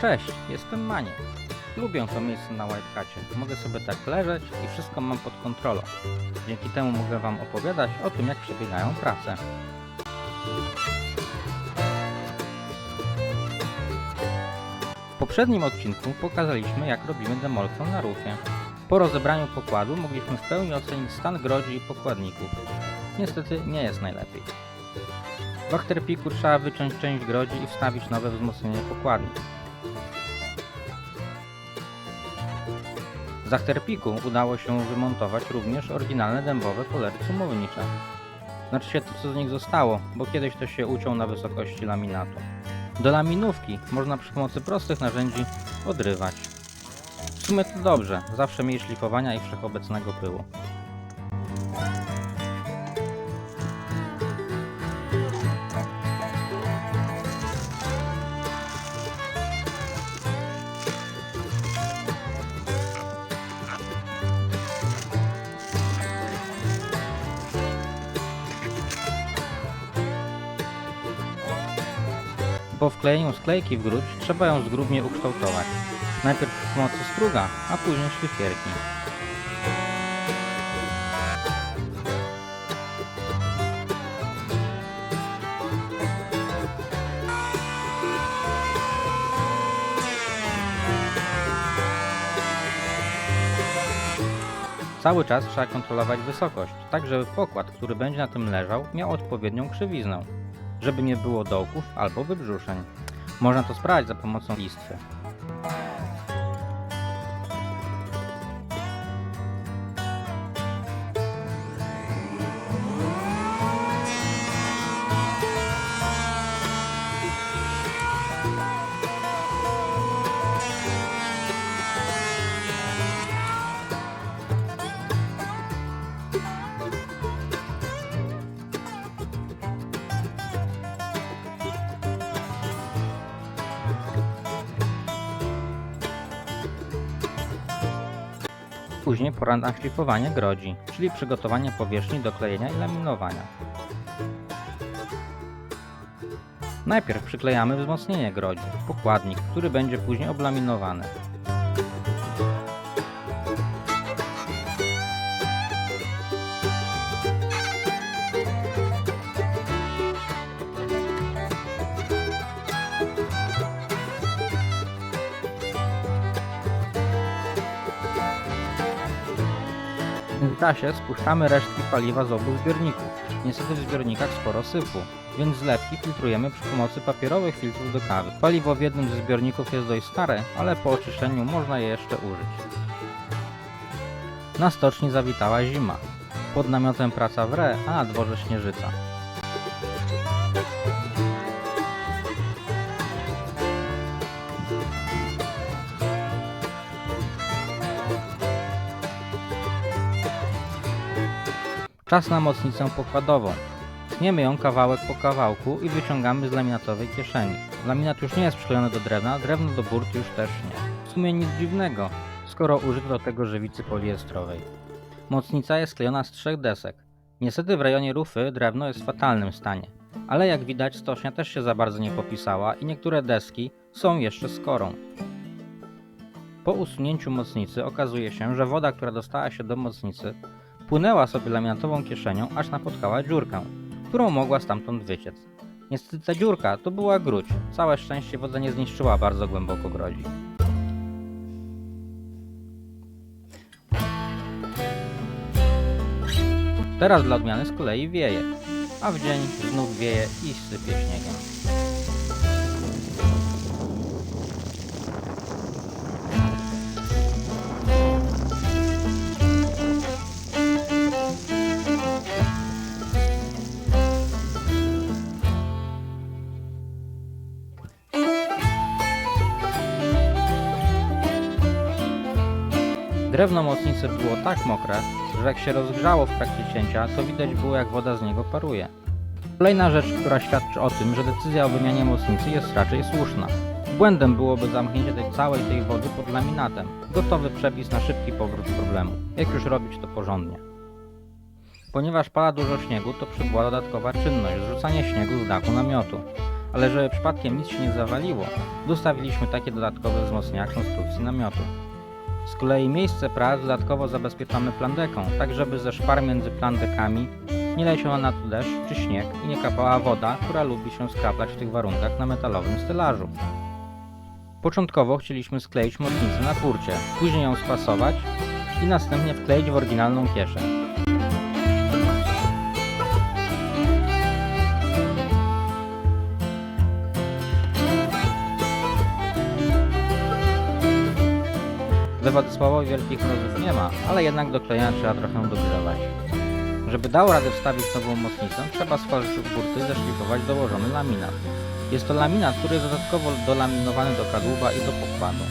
Cześć, jestem Maniek. Lubię to miejsce na Whitecacie. Mogę sobie tak leżeć i wszystko mam pod kontrolą. Dzięki temu mogę Wam opowiadać o tym, jak przebiegają prace. W poprzednim odcinku pokazaliśmy, jak robimy demolkę na rufie. Po rozebraniu pokładu mogliśmy w pełni ocenić stan grodzi i pokładników. Niestety nie jest najlepiej. W Achterpicku trzeba wyciąć część grodzi i wstawić nowe wzmocnienie pokładni. Z Achterpicku udało się wymontować również oryginalne dębowe polery cumownicze. Znaczy się to, co z nich zostało, bo kiedyś to się uciął na wysokości laminatu. Do laminówki można przy pomocy prostych narzędzi odrywać. W sumie to dobrze, zawsze mniej szlifowania i wszechobecnego pyłu. Po wklejeniu sklejki w gruć trzeba ją zgrubnie ukształtować. Najpierw przy pomocy struga, a później szlifierki. Cały czas trzeba kontrolować wysokość, tak żeby pokład, który będzie na tym leżał, miał odpowiednią krzywiznę, żeby nie było dołków albo wybrzuszeń. Można to sprawdzić za pomocą listwy. Później pora na szlifowanie grodzi, czyli przygotowanie powierzchni do klejenia i laminowania. Najpierw przyklejamy wzmocnienie grodzi, pokładnik, który będzie później oblaminowany. W międzyczasie spuszczamy resztki paliwa z obu zbiorników. Niestety w zbiornikach sporo sypu, więc zlewki filtrujemy przy pomocy papierowych filtrów do kawy. Paliwo w jednym ze zbiorników jest dość stare, ale po oczyszczeniu można je jeszcze użyć. Na stoczni zawitała zima. Pod namiotem praca wre, a na dworze śnieżyca. Czas na mocnicę pokładową. Tniemy ją kawałek po kawałku i wyciągamy z laminatowej kieszeni. Laminat już nie jest przyklejony do drewna, drewno do burty już też nie. W sumie nic dziwnego, skoro użyto do tego żywicy poliestrowej. Mocnica jest sklejona z 3 desek. Niestety w rejonie rufy drewno jest w fatalnym stanie. Ale jak widać stocznia też się za bardzo nie popisała i niektóre deski są jeszcze z korą. Po usunięciu mocnicy okazuje się, że woda, która dostała się do mocnicy, płynęła sobie laminatową kieszenią, aż napotkała dziurkę, którą mogła stamtąd wyciec. Niestety ta dziurka to była gruć. Całe szczęście woda nie zniszczyła bardzo głęboko grodzi. Teraz dla odmiany z kolei wieje, a w dzień znów wieje i sypie śniegiem. Drewno mocnicy było tak mokre, że jak się rozgrzało w trakcie cięcia, to widać było, jak woda z niego paruje. Kolejna rzecz, która świadczy o tym, że decyzja o wymianie mocnicy jest raczej słuszna. Błędem byłoby zamknięcie całej tej wody pod laminatem. Gotowy przepis na szybki powrót problemu. Jak już robić to porządnie. Ponieważ pada dużo śniegu, to przybyła dodatkowa czynność, zrzucanie śniegu z dachu namiotu. Ale żeby przypadkiem nic się nie zawaliło, dostawiliśmy takie dodatkowe wzmocnienia konstrukcji namiotu. Z kolei miejsce prac dodatkowo zabezpieczamy plandeką, tak żeby ze szpar między plandekami nie leciał na to deszcz czy śnieg i nie kapała woda, która lubi się skraplać w tych warunkach na metalowym stelażu. Początkowo chcieliśmy skleić mocnicę na burcie, później ją spasować i następnie wkleić w oryginalną kieszeń. We Władysławowie wielkich mrozów nie ma, ale jednak do klejenia trzeba trochę dogrzewać. Żeby dało radę wstawić nową mocnicę, trzeba stworzyć burty i zeszlifować dołożony laminat. Jest to laminat, który jest dodatkowo dolaminowany do kadłuba i do pokładu.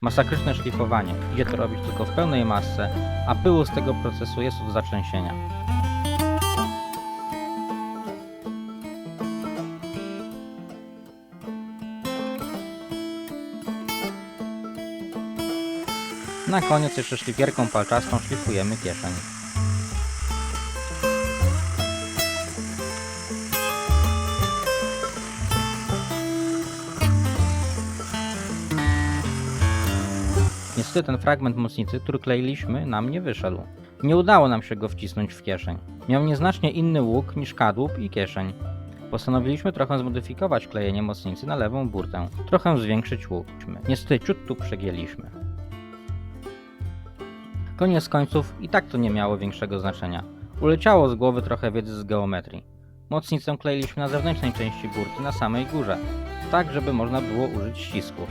Masakryczne szlifowanie. Idzie to robić tylko w pełnej masce, a pyłu z tego procesu jest od zatrzęsienia. Na koniec jeszcze szlifierką palczastą szlifujemy kieszeń. Niestety ten fragment mocnicy, który kleiliśmy, nam nie wyszedł. Nie udało nam się go wcisnąć w kieszeń. Miał nieznacznie inny łuk niż kadłub i kieszeń. Postanowiliśmy trochę zmodyfikować klejenie mocnicy na lewą burtę, trochę zwiększyć łuk. Niestety ciut tu przegięliśmy. Koniec końców i tak to nie miało większego znaczenia. Uleciało z głowy trochę wiedzy z geometrii. Mocnicę kleiliśmy na zewnętrznej części burty na samej górze, tak żeby można było użyć ścisków.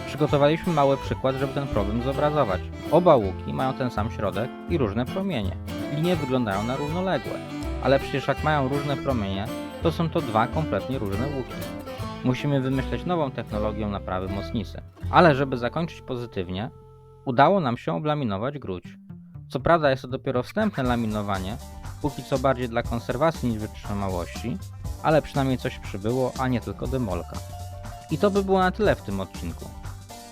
Przygotowaliśmy mały przykład, żeby ten problem zobrazować. Oba łuki mają ten sam środek i różne promienie. Linie wyglądają na równoległe, ale przecież jak mają różne promienie, to są to dwa kompletnie różne łuki. Musimy wymyśleć nową technologię naprawy mocnicy. Ale żeby zakończyć pozytywnie, udało nam się oblaminować gruć. Co prawda jest to dopiero wstępne laminowanie, póki co bardziej dla konserwacji niż wytrzymałości, ale przynajmniej coś przybyło, a nie tylko demolka. I to by było na tyle w tym odcinku.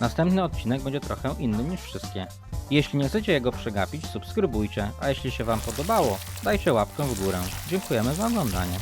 Następny odcinek będzie trochę inny niż wszystkie. Jeśli nie chcecie jego przegapić, subskrybujcie, a jeśli się Wam podobało, dajcie łapkę w górę. Dziękujemy za oglądanie.